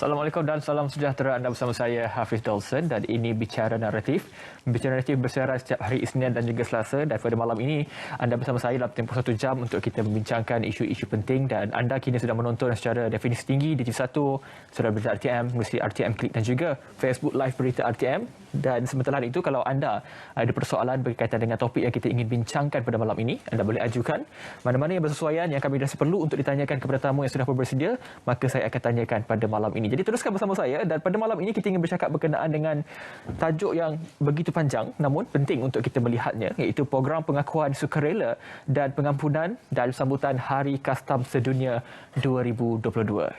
Assalamualaikum dan salam sejahtera. Anda bersama saya Hafiz Dawson dan ini Bicara Naratif. Bicara Naratif bersiaran setiap hari Isnin dan juga Selasa, dan pada malam ini anda bersama saya dalam tempoh 1 jam untuk kita membincangkan isu-isu penting, dan anda kini sudah menonton secara definisi tinggi di TV1, sudah berita RTM, mesti RTM Klik dan juga Facebook Live Berita RTM. Dan sementara itu, kalau anda ada persoalan berkaitan dengan topik yang kita ingin bincangkan pada malam ini, anda boleh ajukan mana-mana yang bersesuaian yang kami rasa perlu untuk ditanyakan kepada tamu yang sudah bersedia, maka saya akan tanyakan pada malam ini. Jadi teruskan bersama saya, dan pada malam ini kita ingin bercakap berkenaan dengan tajuk yang begitu panjang namun penting untuk kita melihatnya, iaitu program pengakuan sukarela dan pengampunan dalam sambutan Hari Kastam Sedunia 2022.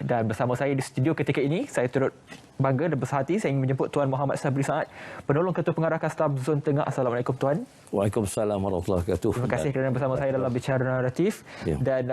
Dan bersama saya di studio ketika ini, saya turut bangga dan besar hati saya ingin menjemput Tuan Muhammad Sabri Saad, Penolong Ketua Pengarah Kastam Zon Tengah. Assalamualaikum Tuan. Waalaikumsalam warahmatullahi wabarakatuh. Terima kasih kerana bersama saya dalam Bicara Naratif. Ya. Dan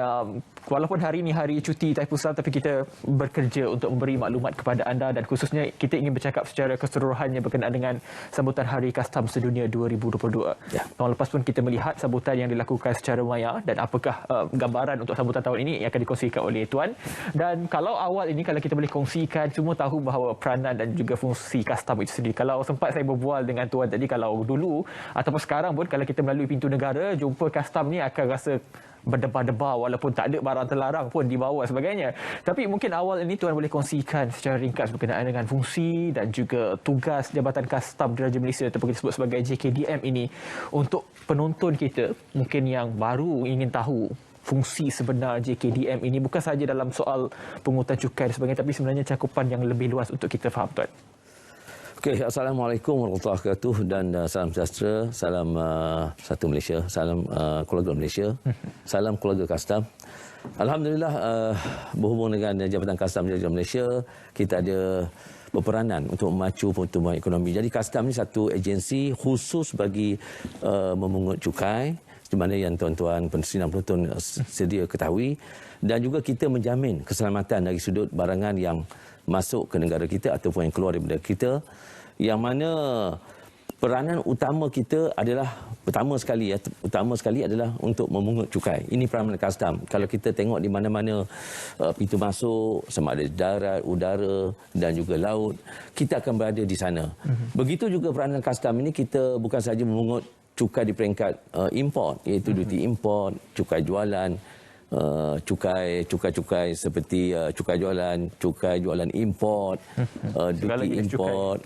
walaupun hari ini hari cuti Taipusan, tapi kita bekerja untuk memberi maklumat kepada anda, dan khususnya kita ingin bercakap secara keseluruhannya berkenaan dengan sambutan Hari Kastam Sedunia 2022. Ya. Tahun lepas pun kita melihat sambutan yang dilakukan secara maya, dan apakah gambaran untuk sambutan tahun ini yang akan dikongsikan oleh Tuan. Dan kalau awal ini, kalau kita boleh kongsikan, semua tahu bahawa peranan dan juga fungsi kastam itu sendiri. Kalau sempat saya berbual dengan Tuan tadi, kalau dulu ataupun sekarang pun, kalau kita melalui pintu negara, jumpa kastam ni akan rasa berdebar-debar walaupun tak ada barang terlarang pun di bawah sebagainya. Tapi mungkin awal ini Tuan boleh kongsikan secara ringkas berkenaan dengan fungsi dan juga tugas Jabatan Kastam Diraja Malaysia ataupun kita sebut sebagai JKDM ini, untuk penonton kita mungkin yang baru ingin tahu fungsi sebenar JKDM ini, bukan sahaja dalam soal pungutan cukai dan sebagainya, tapi sebenarnya cakupan yang lebih luas untuk kita faham, Tuan. Okey, Assalamualaikum warahmatullahi wabarakatuh, dan salam sejahtera, salam satu Malaysia, salam keluarga Malaysia, salam keluarga Kastam. Alhamdulillah, berhubung dengan Jabatan Kastam Diraja Malaysia, kita ada berperanan untuk memacu pertumbuhan ekonomi. Jadi Kastam ni satu agensi khusus bagi memungut cukai, di mana yang tuan-tuan penonton penonton sedia ketahui, dan juga kita menjamin keselamatan dari sudut barangan yang masuk ke negara kita ataupun yang keluar daripada kita, yang mana peranan utama kita adalah utama sekali adalah untuk memungut cukai. Ini peranan kastam. Kalau kita tengok di mana-mana pintu masuk, sama ada darat, udara dan juga laut, kita akan berada di sana. Begitu juga peranan kastam ini, kita bukan sahaja memungut cukai di peringkat import, iaitu duty import, cukai jualan, cukai seperti cukai jualan import, duty import,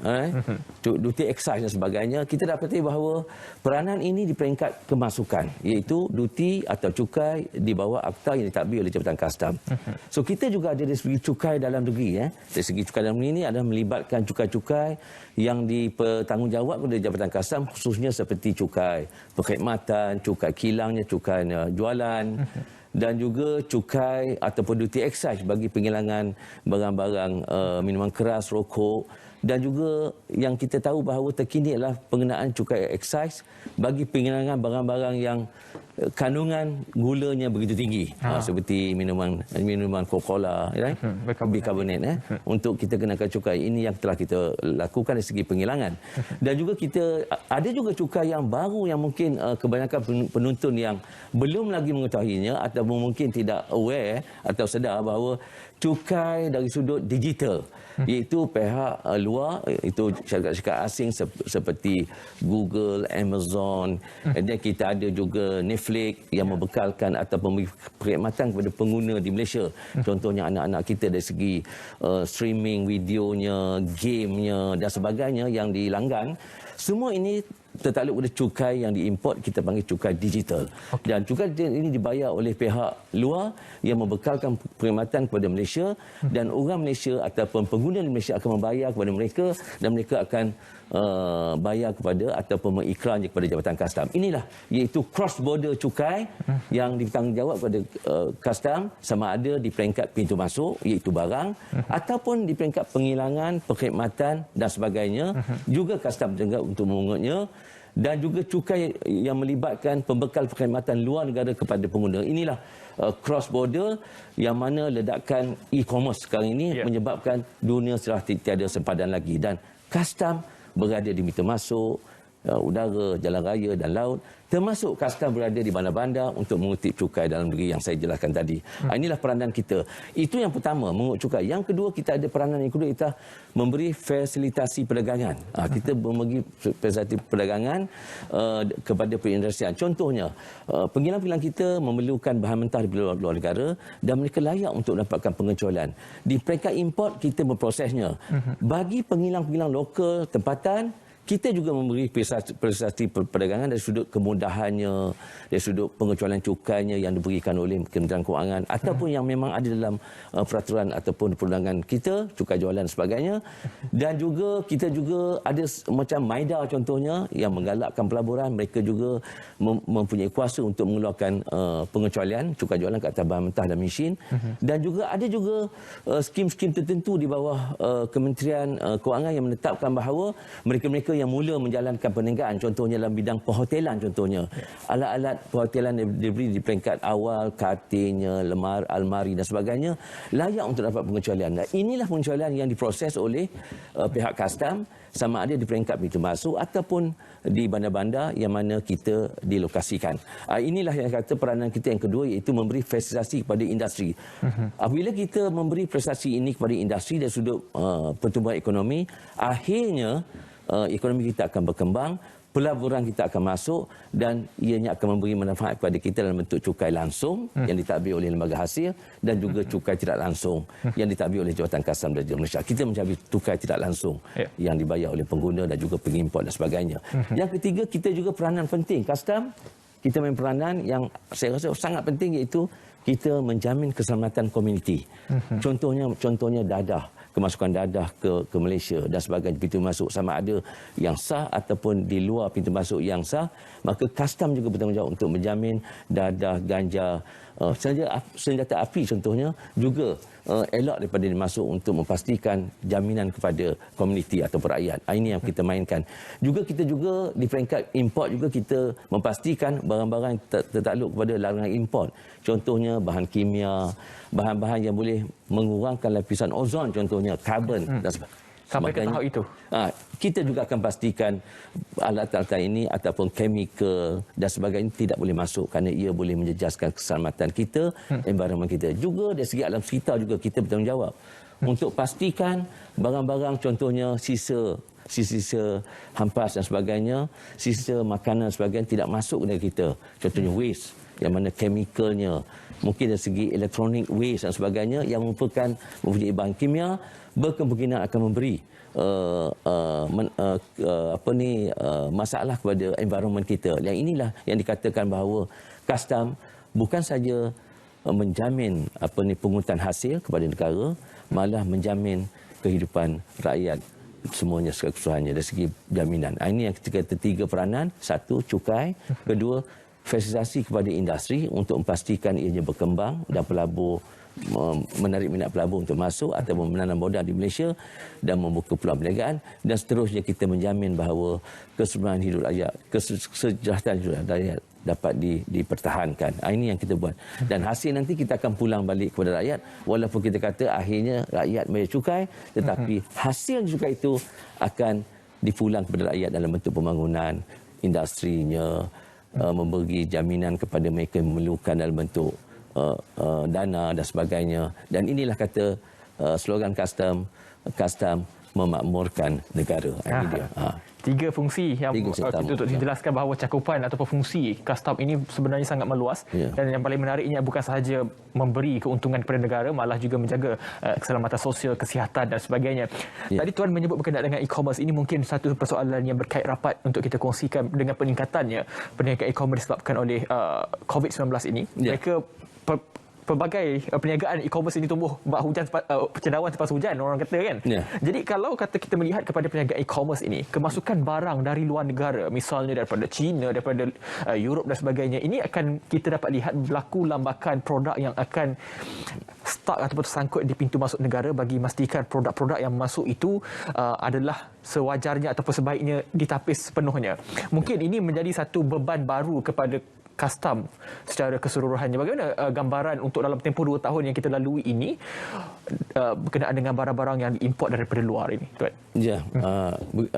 duty excise dan sebagainya. Kita dapati bahawa peranan ini di peringkat kemasukan, iaitu duty atau cukai di bawah akta yang ditadbir oleh Jabatan Kastam. So kita juga ada dari segi cukai dalam negeri. Dari segi cukai dalam negeri ini adalah melibatkan cukai-cukai yang dipertanggungjawab oleh Jabatan Kastam, khususnya seperti cukai perkhidmatan, cukai kilangnya, cukai jualan, dan juga cukai ataupun duty excise bagi penghilangan barang-barang minuman keras, rokok, dan juga yang kita tahu bahawa terkini adalah pengenaan cukai excise bagi penghilangan barang-barang yang kandungan gulanya begitu tinggi, seperti minuman Coca-Cola, bicarbonate, untuk kita kenakan cukai. Ini yang telah kita lakukan dari segi penghilangan. Dan juga kita ada juga cukai yang baru yang mungkin kebanyakan penonton yang belum lagi mengetahuinya ataupun mungkin tidak aware atau sedar bahawa cukai dari sudut digital, iaitu pihak luar, itu syarikat-syarikat asing seperti Google, Amazon, dan kita ada juga Netflix yang membekalkan ataupun memberi perkhidmatan kepada pengguna di Malaysia. Contohnya anak-anak kita dari segi streaming videonya, gamenya dan sebagainya yang dilanggan. Semua ini tertakluk pada cukai yang diimport, kita panggil cukai digital. Dan cukai ini dibayar oleh pihak luar yang membekalkan perkhidmatan kepada Malaysia, dan orang Malaysia ataupun pengguna di Malaysia akan membayar kepada mereka, dan mereka akan bayar kepada ataupun mengiklannya kepada Jabatan Kastam. Inilah, iaitu cross border cukai yang ditanggungjawab kepada Kastam, sama ada di peringkat pintu masuk, iaitu barang, ataupun di peringkat penghilangan, perkhidmatan dan sebagainya. Juga Kastam juga untuk mengungutnya, dan juga cukai yang melibatkan pembekal perkhidmatan luar negara kepada pengguna. Inilah cross border yang mana ledakan e-commerce sekarang ini menyebabkan dunia sudah tiada sempadan lagi, dan Kastam berada di pintu masuk, udara, jalan raya dan laut, termasuk custom berada di bandar-bandar untuk mengutip cukai dalam negeri yang saya jelaskan tadi. Inilah peranan kita. Itu yang pertama, mengut cukai. Yang kedua, kita ada peranan yang kedua, kita memberi fasilitasi perdagangan. Kita memberi fasilitasi perdagangan kepada perindustrian. Contohnya, penggilang-penggilang kita memerlukan bahan mentah dari luar negara dan mereka layak untuk mendapatkan pengecualian. Di peringkat import, kita memprosesnya. Bagi penggilang-penggilang lokal tempatan, kita juga memberi prestasi perdagangan dari sudut kemudahannya, dari sudut pengecualian cukainya yang diberikan oleh Kementerian Kewangan ataupun yang memang ada dalam peraturan ataupun perundangan kita, cukai jualan dan sebagainya. Dan juga kita juga ada macam MIDA contohnya yang menggalakkan pelaburan, mereka juga mempunyai kuasa untuk mengeluarkan pengecualian cukai jualan ke atas bahan mentah dan mesin. Dan juga ada juga skim-skim tertentu di bawah Kementerian Kewangan yang menetapkan bahawa mereka-mereka yang mula menjalankan perniagaan, contohnya dalam bidang perhotelan, contohnya alat-alat perhotelan diberi di peringkat awal, katilnya, almari dan sebagainya, layak untuk dapat pengecualian. Dan inilah pengecualian yang diproses oleh pihak custom, sama ada di peringkat pintu masuk ataupun di bandar-bandar yang mana kita dilokasikan. Inilah yang kata peranan kita yang kedua, iaitu memberi fasilitasi kepada industri. Apabila kita memberi prestasi ini kepada industri dari sudut pertumbuhan ekonomi, akhirnya ekonomi kita akan berkembang, pelaburan kita akan masuk dan ianya akan memberi manfaat kepada kita dalam bentuk cukai langsung yang ditadbir oleh lembaga hasil dan juga cukai tidak langsung yang ditadbir oleh Jawatan Kastam Diraja Malaysia. Kita mencari cukai tidak langsung yang dibayar oleh pengguna dan juga pengimport dan sebagainya. Yang ketiga, kita juga peranan penting. Kastam, kita main peranan yang saya rasa sangat penting, iaitu kita menjamin keselamatan komuniti. Contohnya dadah, kemasukan dadah ke Malaysia dan sebagainya, pintu masuk sama ada yang sah ataupun di luar pintu masuk yang sah, maka custom juga bertanggungjawab untuk menjamin dadah, ganja, senjata api contohnya juga elok daripada dimasuk untuk memastikan jaminan kepada komuniti atau rakyat. Ini yang kita mainkan. Kita juga di peringkat import juga kita memastikan barang-barang yang tertakluk kepada larangan import. Contohnya bahan kimia, bahan-bahan yang boleh mengurangkan lapisan ozon, contohnya karbon dan sebagainya. Sampai ke tahap itu. Kita juga akan pastikan alat-alat ini ataupun chemical dan sebagainya tidak boleh masuk kerana ia boleh menjejaskan keselamatan kita, environment kita. Juga dari segi alam sekitar juga kita bertanggungjawab untuk pastikan barang-barang contohnya sisa hampas dan sebagainya, sisa makanan dan sebagainya tidak masuk ke negara kita. Contohnya waste yang mana chemicalnya, mungkin dari segi elektronik waste dan sebagainya yang mempunyai bahan kimia, berkemungkinan akan memberi masalah kepada environment kita. Yang inilah yang dikatakan bahawa custom bukan saja menjamin pungutan hasil kepada negara, malah menjamin kehidupan rakyat semuanya secara keseluruhannya dari segi jaminan. Ini yang ketiga peranan. Satu, cukai. Kedua, fasilitasi kepada industri untuk memastikan ianya berkembang dan pelabur menarik minat pelabur untuk masuk atau menanam modal di Malaysia dan membuka peluang perniagaan, dan seterusnya kita menjamin bahawa keselamatan hidup rakyat, kesejahteraan hidup rakyat dapat dipertahankan. Ini yang kita buat. Dan hasil nanti kita akan pulang balik kepada rakyat, walaupun kita kata akhirnya rakyat bayar cukai, tetapi hasil cukai itu akan dipulang kepada rakyat dalam bentuk pembangunan industrinya, memberi jaminan kepada mereka yang memerlukan dalam bentuk dana dan sebagainya. Dan inilah kata slogan custom memakmurkan negara. Ini dia. Tiga fungsi yang kita untuk dijelaskan bahawa cakupan ataupun fungsi custom ini sebenarnya sangat meluas. Dan yang paling menariknya bukan sahaja memberi keuntungan kepada negara, malah juga menjaga keselamatan sosial, kesihatan dan sebagainya. Tadi Tuan menyebut berkenaan dengan e-commerce, ini mungkin satu persoalan yang berkait rapat untuk kita kongsikan dengan peningkatannya perniagaan e-commerce disebabkan oleh COVID-19 ini. Mereka pelbagai perniagaan e-commerce ini tumbuh hujan cendawan selepas hujan, orang kata kan. Jadi kalau kata kita melihat kepada perniagaan e-commerce ini, kemasukan barang dari luar negara, misalnya daripada China, daripada Europe dan sebagainya, ini akan kita dapat lihat berlaku lambakan produk yang akan stuck ataupun tersangkut di pintu masuk negara, bagi memastikan produk-produk yang masuk itu adalah sewajarnya ataupun sebaiknya ditapis sepenuhnya. Mungkin ini menjadi satu beban baru kepada custom secara keseluruhannya. Bagaimana gambaran untuk dalam tempoh 2 tahun yang kita lalui ini berkenaan dengan barang-barang yang diimport daripada luar ini, Tuan? Ya,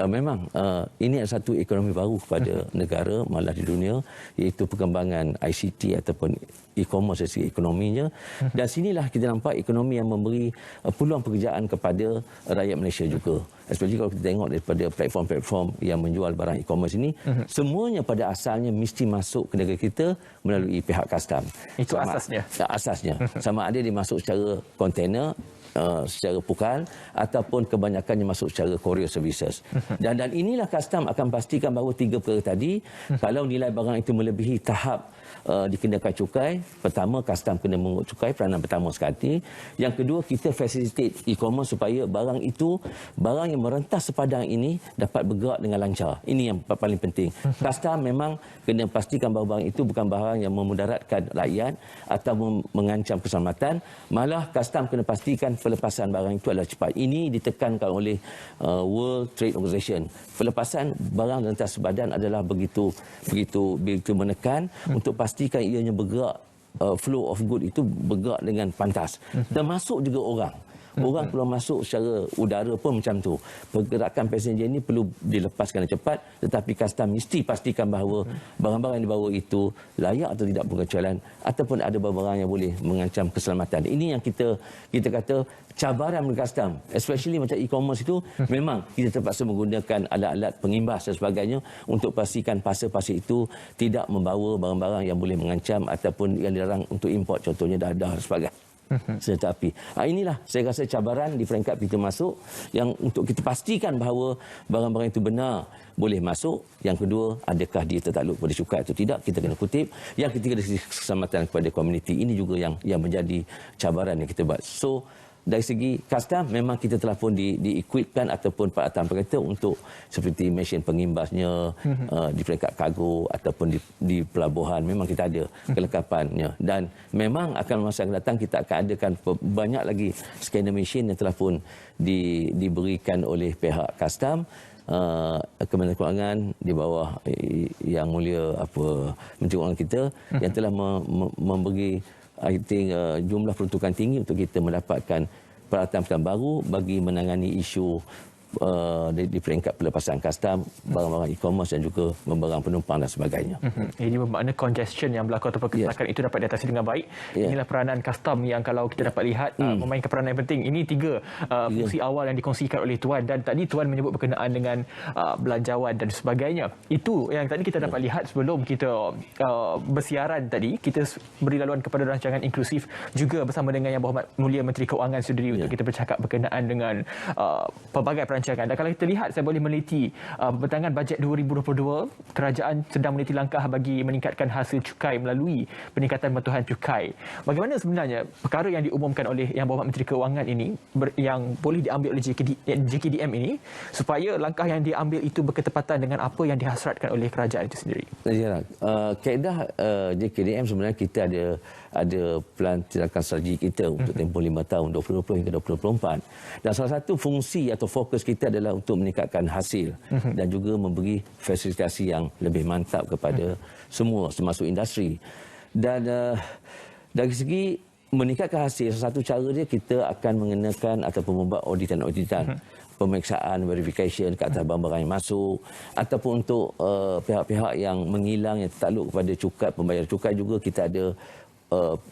memang ini adalah satu ekonomi baru kepada negara malah di dunia, iaitu perkembangan ICT ataupun e-commerce dari segi ekonominya. Dan sinilah kita nampak ekonomi yang memberi peluang pekerjaan kepada rakyat Malaysia juga. Especially kalau kita tengok daripada platform-platform yang menjual barang e-commerce ini, semuanya pada asalnya mesti masuk ke negara kita melalui pihak custom. Itu asasnya? Asasnya. Sama ada dia masuk secara kontainer, secara pukal, ataupun kebanyakannya masuk secara courier services. Dan inilah custom akan pastikan bahawa 3 perkara tadi, kalau nilai barang itu melebihi tahap dikenakan cukai, pertama custom kena mengut cukai, peranan pertama sekali. Yang kedua, kita facilitate e-commerce supaya barang itu, barang yang merentas sepadang ini dapat bergerak dengan lancar. Ini yang paling penting. Custom memang kena pastikan bahawa barang itu bukan barang yang memudaratkan rakyat atau mengancam keselamatan. Malah custom kena pastikan pelepasan barang itu adalah cepat. Ini ditekankan oleh World Trade Organization. Pelepasan barang rentas sebadan adalah begitu menekan untuk pastikan ianya bergerak, flow of good itu bergerak dengan pantas. Termasuk juga orang. Orang keluar masuk secara udara pun macam tu. Pergerakan passenger ini perlu dilepaskan cepat, tetapi custom mesti pastikan bahawa barang-barang yang dibawa itu layak atau tidak pengecualian, ataupun ada barang-barang yang boleh mengancam keselamatan. Ini yang kita kata cabaran custom, especially macam e-commerce itu, memang kita terpaksa menggunakan alat-alat pengimbas dan sebagainya untuk pastikan pasal-pasal itu tidak membawa barang-barang yang boleh mengancam ataupun yang dilarang untuk import, contohnya dadah dan sebagainya. Tetapi inilah saya rasa cabaran di peringkat pintu masuk yang untuk kita pastikan bahawa barang-barang itu benar boleh masuk. Yang kedua, adakah dia tertakluk pada cukai atau tidak, kita kena kutip. Yang ketiga, dari segi keselamatan kepada komuniti, ini juga yang menjadi cabaran yang kita buat. So dari segi custom memang kita telah pun di-equipkan ataupun peralatan kereta untuk seperti mesin pengimbasnya, di peringkat kargo ataupun di pelabuhan memang kita ada kelengkapannya. Dan memang akan masa yang datang kita akan adakan banyak lagi scanner mesin yang telah pun diberikan oleh pihak custom. Kementerian Keuangan di bawah Yang Mulia Menteri Keuangan kita yang telah memberi jumlah peruntukan tinggi untuk kita mendapatkan peralatan baru bagi menangani isu di peringkat pelepasan custom, barang-barang e-commerce dan juga barang penumpang dan sebagainya. Ini bermakna congestion yang berlaku ataupun kesesakan itu dapat diatasi dengan baik. Inilah peranan custom yang kalau kita dapat lihat memainkan peranan yang penting. Ini 3 fungsi awal yang dikongsikan oleh Tuan, dan tadi Tuan menyebut berkenaan dengan belanjawan dan sebagainya. Itu yang tadi kita dapat lihat sebelum kita bersiaran tadi. Kita beri laluan kepada rancangan inklusif juga bersama dengan Yang Berhormat Mulia Menteri Keuangan sendiri untuk kita bercakap berkenaan dengan pelbagai perancangan. Dan kalau kita lihat, saya boleh meneliti pembentangan bajet 2022, kerajaan sedang meneliti langkah bagi meningkatkan hasil cukai melalui peningkatan pematuhan cukai. Bagaimana sebenarnya perkara yang diumumkan oleh Yang Berhormat Menteri Keuangan ini yang boleh diambil oleh JKDM ini supaya langkah yang diambil itu berketepatan dengan apa yang dihasratkan oleh kerajaan itu sendiri? Ya, kaedah JKDM sebenarnya kita ada pelan tindakan strategi kita untuk tempoh 5 tahun 2020 hingga 2024. Dan salah satu fungsi atau fokus kita adalah untuk meningkatkan hasil dan juga memberi fasilitasi yang lebih mantap kepada semua termasuk industri. Dan dari segi meningkatkan hasil, salah satu cara dia kita akan mengenakan ataupun membuat auditan pemeriksaan, verification ke atas barang-barang yang masuk, ataupun untuk pihak-pihak yang menghilang, yang tertakluk kepada cukai, pembayar cukai juga kita ada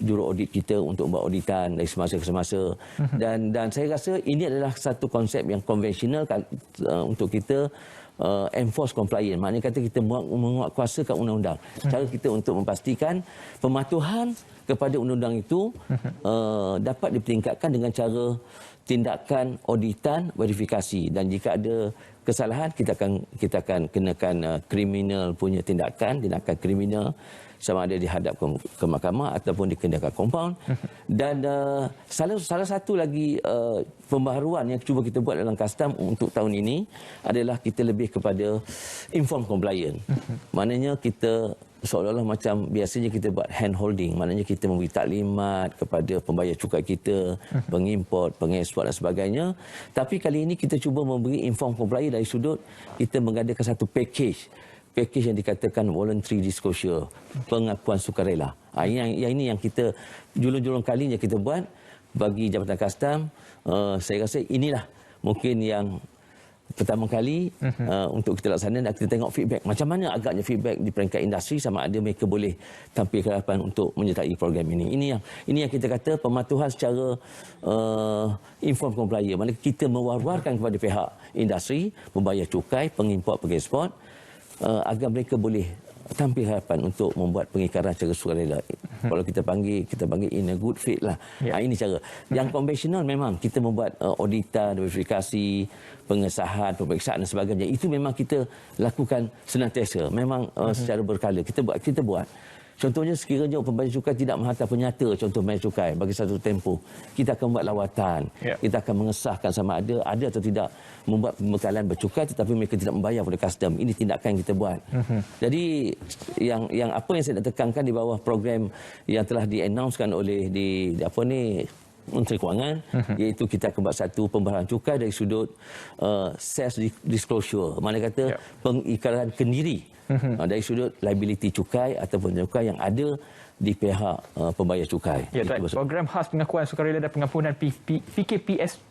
juru audit kita untuk membuat auditan dari semasa ke semasa. Dan saya rasa ini adalah satu konsep yang konvensional untuk kita enforce compliance. Maknanya kata kita menguatkuasakan undang-undang. Cara kita untuk memastikan pematuhan kepada undang-undang itu dapat ditingkatkan dengan cara tindakan auditan, verifikasi, dan jika ada kesalahan kita akan kenakan kriminal punya tindakan kriminal, sama ada dihadap ke mahkamah ataupun dikenakan compound. Dan salah satu lagi pembaharuan yang cuba kita buat dalam custom untuk tahun ini adalah kita lebih kepada informed compliance. Maknanya kita seolah-olah macam biasanya kita buat hand holding, maknanya kita memberi taklimat kepada pembayar cukai kita, pengimport, pengeksport dan sebagainya. Tapi kali ini kita cuba memberi informed compliance dari sudut kita mengadakan satu package package yang dikatakan voluntary disclosure, pengakuan sukarela. Yang ini yang kita julung-julung kalinya kita buat bagi Jabatan Kastam. Saya rasa inilah mungkin yang pertama kali untuk kita laksana, dan kita tengok feedback. Macam mana agaknya feedback di peringkat industri, sama ada mereka boleh tampil ke hadapan untuk menyertai program ini. Ini yang kita kata pematuhan secara informed complier. Mana kita mewar-warkan kepada pihak industri, membayar cukai, pengimport, pengeksport, agar mereka boleh tampil hadapan untuk membuat pengikaran secara sukarela. Kalau kita panggil in a good faith lah. Ini cara. Yang konvensional memang kita membuat auditan, verifikasi, pengesahan, pemeriksaan dan sebagainya. Itu memang kita lakukan senantiasa. Memang secara berkala kita buat. Contohnya sekiranya pembayar cukai tidak menghantar penyata contoh bayar cukai bagi satu tempoh, kita akan buat lawatan. Kita akan mengesahkan sama ada atau tidak membuat pembekalan bercukai tetapi mereka tidak membayar pada custom. Ini tindakan yang kita buat. Jadi yang apa yang saya nak tekankan di bawah program yang telah di-announcekan oleh Menteri Kewangan, iaitu kita akan buat satu pembaharan cukai dari sudut self disclosure, mana kata pengikraran kendiri dari sudut liability cukai ataupun cukai yang ada di pihak pembayar cukai. Program khas pengakuan sukarela dan pengampunan PKPSP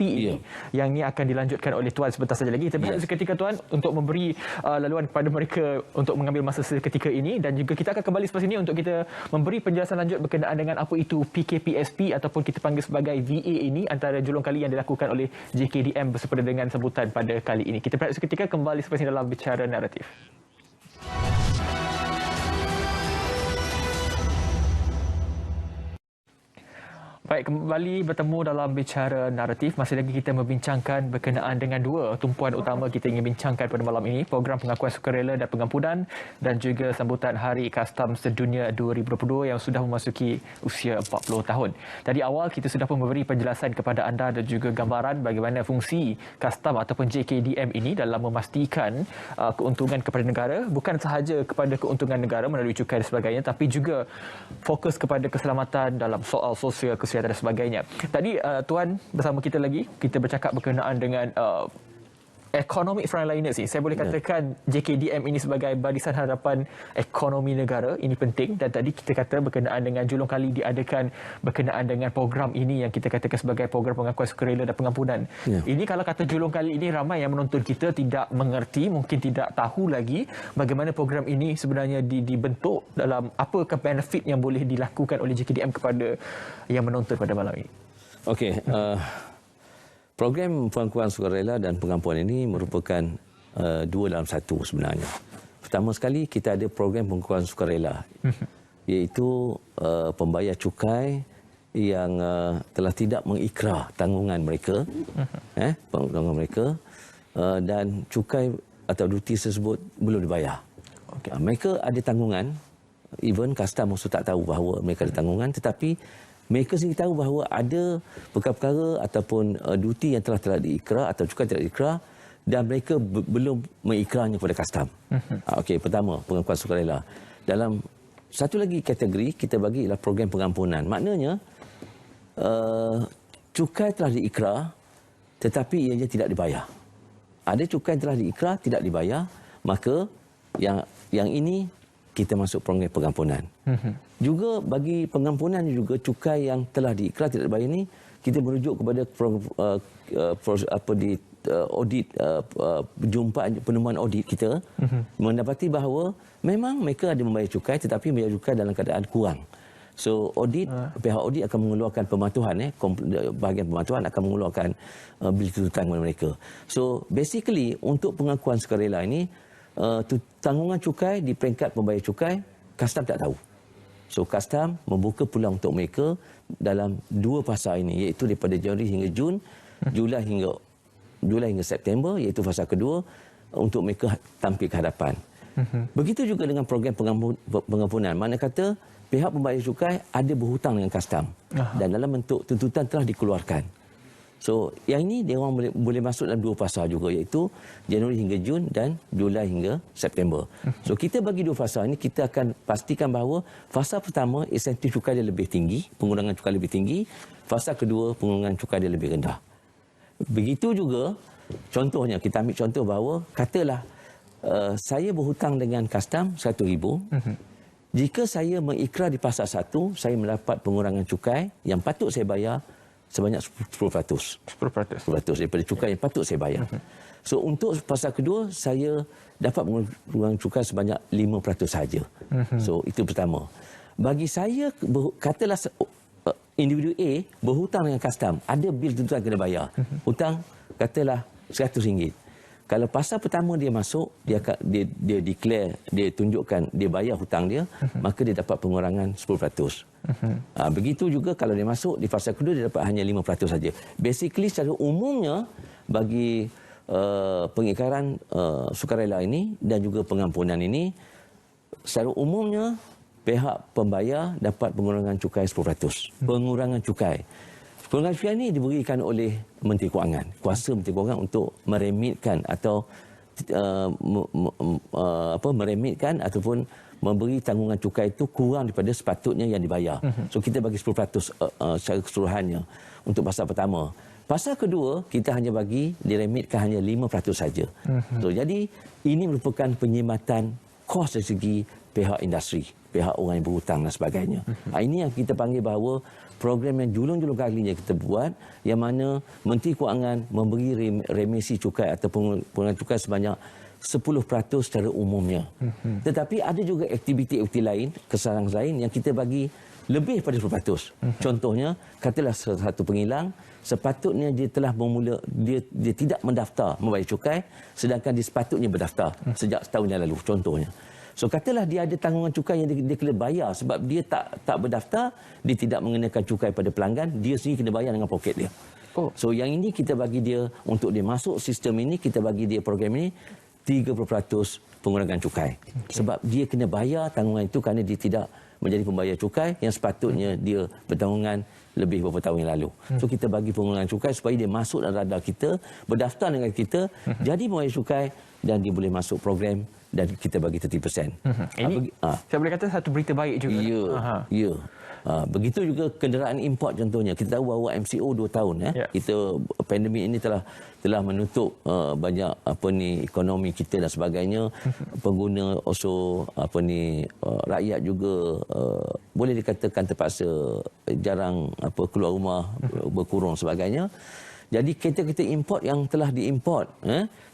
ini yang ini akan dilanjutkan oleh Tuan sebentar saja lagi. Kita berehat seketika Tuan untuk memberi laluan kepada mereka untuk mengambil masa seketika ini, dan juga kita akan kembali selepas ini untuk kita memberi penjelasan lanjut berkenaan dengan apa itu PKPSP ataupun kita panggil sebagai VA ini, antara julung kali yang dilakukan oleh JKDM bersempena dengan sambutan pada kali ini. Kita berehat seketika, kembali selepas ini dalam Bicara Naratif. Baik, kembali bertemu dalam Bicara Naratif. Masih lagi kita membincangkan berkenaan dengan dua tumpuan utama kita ingin bincangkan pada malam ini. Program pengakuan sukarela dan pengampunan, dan juga sambutan Hari Kastam Sedunia 2022 yang sudah memasuki usia 40 tahun. Tadi awal kita sudah pun memberi penjelasan kepada anda dan juga gambaran bagaimana fungsi Kastam ataupun JKDM ini dalam memastikan keuntungan kepada negara. Bukan sahaja kepada keuntungan negara melalui cukai dan sebagainya, tapi juga fokus kepada keselamatan dalam soal sosial, kesihatan dan sebagainya. Tadi Tuan bersama kita lagi, kita bercakap berkenaan dengan economic frontliners ni. Saya boleh katakan JKDM ini sebagai barisan hadapan ekonomi negara. Ini penting, dan tadi kita kata berkenaan dengan julung kali diadakan berkenaan dengan program ini yang kita katakan sebagai program pengakuan sukarela dan pengampunan. Ini kalau kata julung kali ini, ramai yang menonton kita tidak mengerti, mungkin tidak tahu lagi bagaimana program ini sebenarnya dibentuk, dalam apakah benefit yang boleh dilakukan oleh JKDM kepada yang menonton pada malam ini. Okey, program pengakuan sukarela dan pengampunan ini merupakan dua dalam satu sebenarnya. Pertama sekali, kita ada program pengakuan sukarela, iaitu pembayar cukai yang telah tidak mengikrar tanggungan mereka, dan cukai atau duty tersebut belum dibayar. Mereka ada tanggungan, even custom also tak tahu bahawa mereka ada tanggungan, tetapi mereka sendiri tahu bahawa ada perkara-perkara ataupun duty yang telah diikrar atau cukai tidak diikrar, dan mereka belum mengikrarnya kepada custom. Okey, pertama, pengakuan sukarela. Dalam satu lagi kategori kita bagi ialah program pengampunan. Maknanya cukai telah diikrar tetapi ianya tidak dibayar. Ada cukai yang telah diikrar tidak dibayar, maka yang ini kita masuk program pengampunan. Juga bagi pengampunan juga cukai yang telah diikrar tidak dibayar ini, kita merujuk kepada audit, penemuan audit kita, mendapati bahawa memang mereka ada membayar cukai tetapi membayar cukai dalam keadaan kurang. So pihak audit akan mengeluarkan pematuhan, bahagian pematuhan akan mengeluarkan bil tuntutan kepada mereka. So basically untuk pengakuan sukarela ini, tanggungan cukai di peringkat pembayar cukai, custom tak tahu. So custom membuka peluang untuk mereka dalam dua fasa ini, iaitu daripada Januari hingga Jun, Julai hingga September, iaitu fasa kedua, untuk mereka tampil ke hadapan. Begitu juga dengan program pengampunan. Mana kata pihak pembayar cukai ada berhutang dengan custom dan dalam bentuk tuntutan telah dikeluarkan. So, yang ini dia orang boleh masuk dalam dua fasa juga, iaitu Januari hingga Jun dan Julai hingga September. So, kita bagi dua fasa ini, kita akan pastikan bahawa fasa pertama insentif cukai dia lebih tinggi, pengurangan cukai lebih tinggi. Fasa kedua pengurangan cukai dia lebih rendah. Begitu juga contohnya, kita ambil contoh bahawa katalah saya berhutang dengan custom 100,000. Jika saya mengikrar di fasa 1, saya mendapat pengurangan cukai yang patut saya bayar sebanyak 10%. 10% daripada cukai yang patut saya bayar. So untuk fasa kedua, saya dapat pengurangan cukai sebanyak 5% saja. So itu pertama. Bagi saya, katalah individu A berhutang dengan custom, ada bil tuntutan kena bayar. Hutang katalah RM100. Kalau fasa pertama dia masuk, dia declare, dia tunjukkan dia bayar hutang dia, maka dia dapat pengurangan 10%. Begitu juga kalau dia masuk di fasa kedua, dia dapat hanya 5% saja. Basically secara umumnya bagi pengikaran sukarela ini dan juga pengampunan ini, secara umumnya pihak pembayar dapat pengurangan cukai 10%. Pengurangan cukai. Pengurangan cukai ini diberikan oleh Menteri Kewangan. Kuasa Menteri Kewangan untuk meremitkan atau meremitkan ataupun memberi tanggungan cukai itu kurang daripada sepatutnya yang dibayar. So kita bagi 10% secara keseluruhannya untuk fasa pertama. Fasa kedua, kita hanya bagi diremitkan hanya 5% saja. So jadi ini merupakan penyematan kos dari segi pihak industri, pihak orang yang berhutang dan sebagainya. Ini yang kita panggil bahawa program yang julung-julung kalinya kita buat, yang mana Menteri Kewangan memberi remisi cukai atau pengurangan cukai sebanyak 10% secara umumnya. Tetapi ada juga aktiviti-aktiviti lain, kesalahan lain yang kita bagi lebih daripada 10%. Contohnya, katalah satu pengilang, sepatutnya dia telah dia tidak mendaftar membayar cukai, sedangkan dia sepatutnya berdaftar sejak setahun yang lalu, contohnya. So katalah dia ada tanggungan cukai yang dia kena bayar sebab dia tak berdaftar, dia tidak mengenakan cukai pada pelanggan, dia sendiri kena bayar dengan poket dia. So yang ini kita bagi dia, untuk dia masuk sistem ini, kita bagi dia program ini 30% pengurangan cukai. Sebab dia kena bayar tanggungan itu kerana dia tidak menjadi pembayar cukai yang sepatutnya dia bertanggungan lebih beberapa tahun yang lalu. So kita bagi pengurangan cukai supaya dia masuk dalam radar kita, berdaftar dengan kita, jadi pembayar cukai dan dia boleh masuk program dan kita bagi 30%. Ini saya boleh kata satu berita baik juga. Ya. Begitu juga kenderaan import contohnya. Kita tahu bahawa MCO 2 tahun kita pandemik ini telah menutup banyak ekonomi kita dan sebagainya. Pengguna also rakyat juga boleh dikatakan terpaksa jarang keluar rumah, berkurang sebagainya. Jadi kereta-kereta import yang telah diimport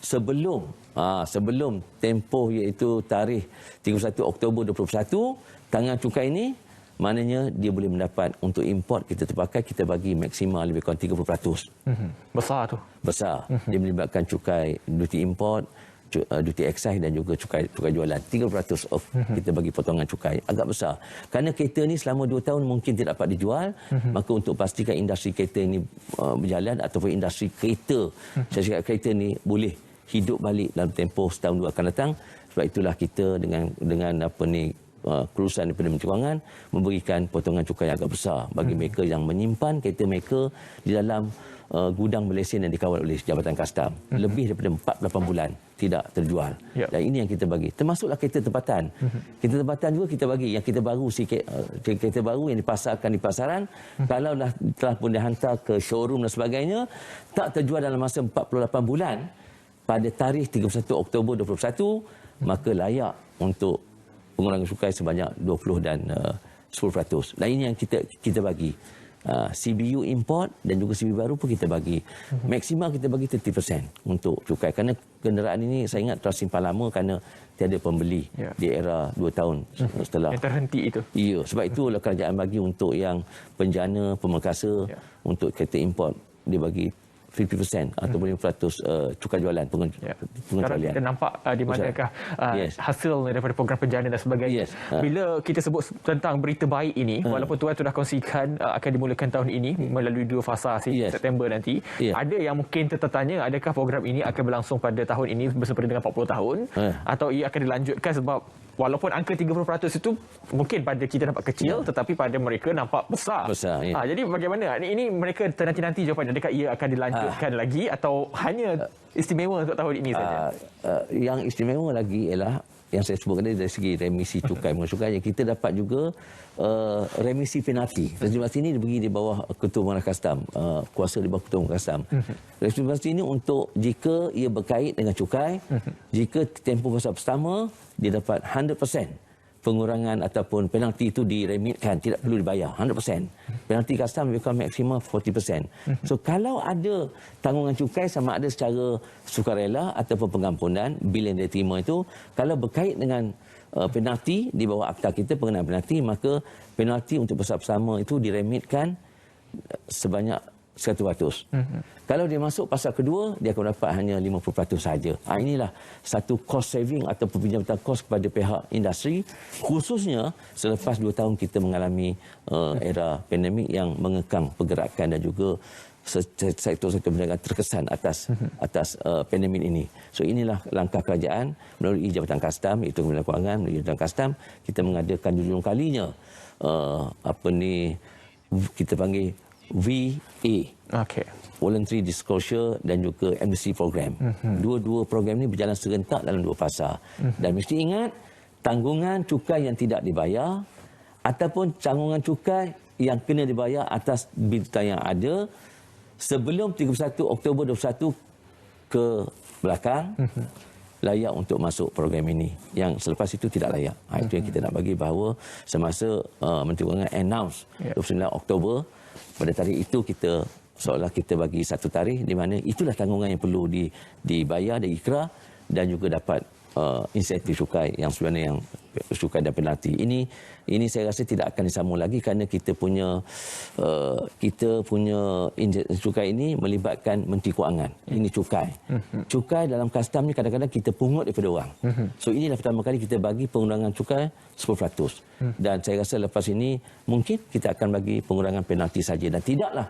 sebelum tempoh iaitu tarikh 31 Oktober 2021, tanggungan cukai ini maknanya dia boleh mendapat untuk import kita terpakai, kita bagi maksimal lebih kurang 30%. Besar tu. Besar. Dia melibatkan cukai duty import, duty excise dan juga cukai jualan. 30% of kita bagi potongan cukai. Agak besar. Kerana kereta ni selama 2 tahun mungkin tidak dapat dijual, maka untuk pastikan industri kereta ini berjalan ataupun industri kereta, saya cakap kereta ni boleh hidup balik dalam tempoh setahun 2 akan datang. Sebab itulah kita dengan kelulusan daripada Menteri Kewangan memberikan potongan cukai yang agak besar bagi mereka yang menyimpan kereta mereka di dalam gudang berlesen yang dikawal oleh Jabatan Kastam. Lebih daripada 48 bulan tidak terjual. Dan ini yang kita bagi. Termasuklah kereta tempatan. Kereta tempatan juga kita bagi. Yang kita baru sikit, kereta baru yang dipasarkan di pasaran, kalau telah pun dihantar ke showroom dan sebagainya, tak terjual dalam masa 48 bulan pada tarikh 31 Oktober 2021, maka layak untuk pengurangan cukai sebanyak 20 dan 10%. Dan ini yang kita bagi. CBU import dan juga CBU baru pun kita bagi. Maksimal kita bagi 30% untuk cukai. Kerana kenderaan ini saya ingat telah simpan lama kerana tiada pembeli di era 2 tahun setelah. Yang terhenti itu. Ya, sebab itulah kerajaan bagi untuk yang penjana, pemerkasa, untuk kereta import dia bagi 50% ataupun 50% cukai jualan pengecualian. Sekarang kita nampak di manakah hasil daripada program penjana dan sebagainya. Bila kita sebut tentang berita baik ini, walaupun Tuan sudah kongsikan akan dimulakan tahun ini melalui 2 fasa September nanti, ada yang mungkin tertanya adakah program ini akan berlangsung pada tahun ini bersempena dengan 40 tahun atau ia akan dilanjutkan, sebab walaupun angka 30% itu mungkin pada kita nampak kecil, tetapi pada mereka nampak besar. Jadi bagaimana? Ini mereka nanti jawapan, adakah ia akan dilanjutkan lagi atau hanya istimewa untuk tahun ini saja? Yang istimewa lagi ialah yang saya sebut tadi dari segi remisi cukai cukai yang kita dapat juga remisi penalti. Remisi penalti ini diberi di bawah Ketua Pengarah Kastam, kuasa di bawah Ketua Pengarah Kastam. Remisi penalti ini untuk jika ia berkait dengan cukai, jika tempoh fasa pertama dia dapat 100% pengurangan ataupun penalti itu diremitkan, tidak perlu dibayar 100%. Penalti kastam lebih kurang maksimum 40%. So kalau ada tanggungan cukai sama ada secara sukarela ataupun pengampunan bil yang dia terima itu, kalau berkait dengan penalti di bawah akta kita pengenaan penalti, maka penalti untuk fasa pertama itu diremitkan sebanyak 100%. Kalau dia masuk fasa kedua, dia akan dapat hanya 50% saja. Inilah satu cost saving atau penjabatan kos kepada pihak industri, khususnya selepas 2 tahun kita mengalami era pandemik yang mengekang pergerakan dan juga sektor-sektor perniagaan terkesan atas pandemik ini. So inilah langkah kerajaan melalui Jabatan Kastam, iaitu Kementerian Kewangan, melalui Jabatan Kastam, kita mengadakan dulu kalinya kita panggil VA, Voluntary Disclosure dan juga Amnesty Program. Dua-dua program ini berjalan serentak dalam 2 fasa. Dan mesti ingat, tanggungan cukai yang tidak dibayar ataupun tanggungan cukai yang kena dibayar atas bil yang ada sebelum 31 Oktober 2021 ke belakang, layak untuk masuk program ini. Yang selepas itu tidak layak. Itu yang kita nak bagi bahawa semasa Menteri Kewangan announce 29 Oktober, pada tarikh itu kita seolah kita bagi satu tarikh di mana itulah tanggungan yang perlu dibayar dan ikrar dan juga dapat insentif cukai yang sebenarnya yang cukai dan penalti. Ini saya rasa tidak akan disambung lagi kerana kita punya cukai ini melibatkan Menteri Kewangan. Ini cukai. Cukai dalam kastam ni kadang-kadang kita pungut daripada orang. So inilah pertama kali kita bagi pengurangan cukai 10%. Dan saya rasa lepas ini mungkin kita akan bagi pengurangan penalti saja dan tidaklah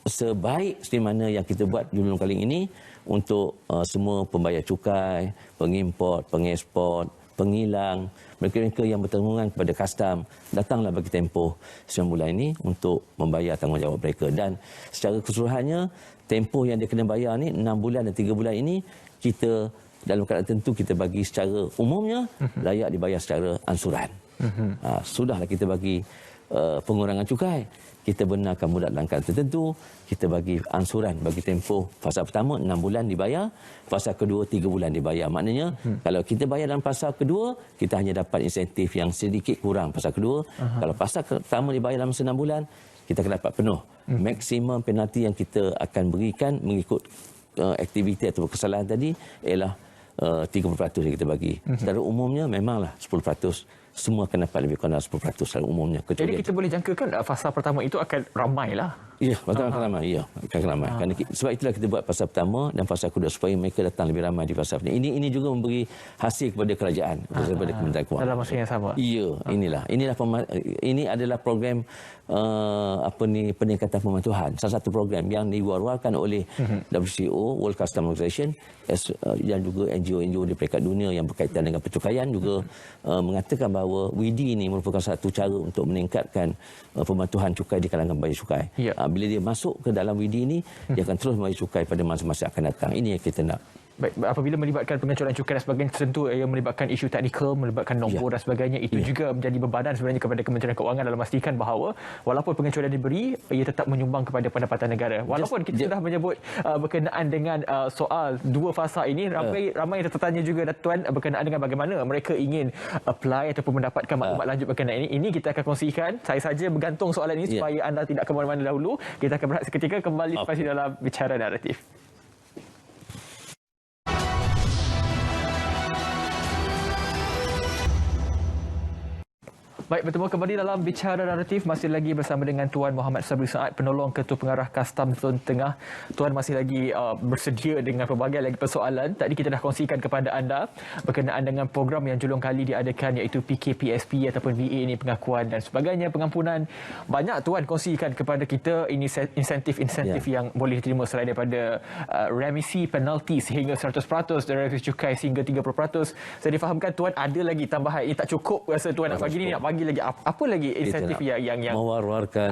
sebaik seperti mana yang kita buat dulu kali ini untuk semua pembayar cukai, pengimport, pengeksport, penghilang, mereka-mereka yang bertanggungan kepada kastam, datanglah bagi tempoh 9 bulan ini untuk membayar tanggungjawab mereka. Dan secara keseluruhannya, tempoh yang dia kena bayar ni 6 bulan dan 3 bulan ini, kita dalam keadaan tertentu kita bagi secara umumnya, layak dibayar secara ansuran. Sudahlah kita bagi pengurangan cukai, kita benarkan budak dalam keadaan tertentu, kita bagi ansuran bagi tempoh fasa pertama 6 bulan dibayar, fasa kedua 3 bulan dibayar. Maknanya kalau kita bayar dalam fasa kedua, kita hanya dapat insentif yang sedikit kurang fasa kedua. Kalau fasa pertama dibayar dalam 6 bulan, kita akan dapat penuh. Maksimum penalti yang kita akan berikan mengikut aktiviti atau kesalahan tadi ialah 30% yang kita bagi. Secara umumnya memanglah 10%. Semua akan dapat lebih kurang 10% secara umumnya. Jadi kita boleh jangkakan fasa pertama itu akan ramailah. Ya, akan ramai. Ya, akan ramai. Sebab itulah kita buat fasa pertama dan fasa kedua supaya mereka datang lebih ramai di fasa pertama. Ini juga memberi hasil kepada kerajaan, kepada Kementerian Kewangan. Dalam masa yang sama. Ya, ini adalah program peningkatan pematuhan. Salah satu program yang diwar-warkan oleh WCO, World Customs Organization, dan juga NGO-NGO di peringkat dunia yang berkaitan dengan percukaian juga mengatakan bahawa WIDI ini merupakan satu cara untuk meningkatkan pematuhan cukai di kalangan pembayar cukai. Ya. Bila dia masuk ke dalam WIDI ini, dia akan terus membayar cukai pada masa-masa akan datang. Ini yang kita nak. Baik, apabila melibatkan pengecualian cukai dan sebagainya, tentu ia melibatkan isu teknikal, melibatkan nombor dan sebagainya, itu juga menjadi bebanan sebenarnya kepada Kementerian Kewangan dalam memastikan bahawa walaupun pengecualian diberi, ia tetap menyumbang kepada pendapatan negara. Walaupun kita sudah menyebut berkenaan dengan soal 2 fasa ini, ramai yang tertanya juga Tuan berkenaan dengan bagaimana mereka ingin apply ataupun mendapatkan maklumat lanjut berkenaan ini. Ini kita akan kongsikan. Saya saja bergantung soalan ini supaya anda tidak ke mana-mana dahulu. Kita akan berehat seketika, kembali lepas dalam Bicara Naratif. Baik, bertemu kembali dalam Bicara Naratif. Masih lagi bersama dengan Tuan Muhammad Sabri Saad, penolong Ketua Pengarah Kastam Zon Tengah. Tuan masih lagi bersedia dengan pelbagai lagi persoalan. Tadi kita dah kongsikan kepada anda berkenaan dengan program yang julung kali diadakan, iaitu PKPSP ataupun VA ini, pengakuan dan sebagainya, pengampunan. Banyak Tuan kongsikan kepada kita ini insentif-insentif yang boleh diterima selain daripada remisi penalti sehingga 100% dan remisi cukai sehingga 30%. Saya difahamkan Tuan ada lagi tambahan. Ini tak cukup rasa Tuan nak bagi ni, nak bagi lagi apa lagi insentif yang mewar-warkan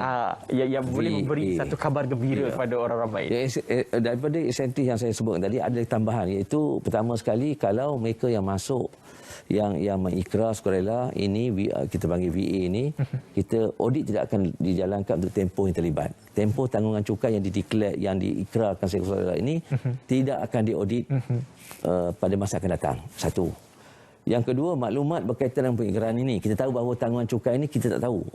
yang boleh memberi satu kabar gembira kepada orang ramai. Daripada insentif yang saya sebut tadi ada tambahan, iaitu pertama sekali kalau mereka yang masuk yang mengikrar sukarela ini, kita panggil VA ini, kita audit tidak akan dijalankan untuk tempoh yang terlibat. Tempoh tanggungan cukai yang diikrarkan sukarela ini tidak akan diaudit pada masa akan datang. Satu. Yang kedua, maklumat berkaitan dengan pengikraran ini. Kita tahu bahawa tanggungan cukai ini kita tak tahu.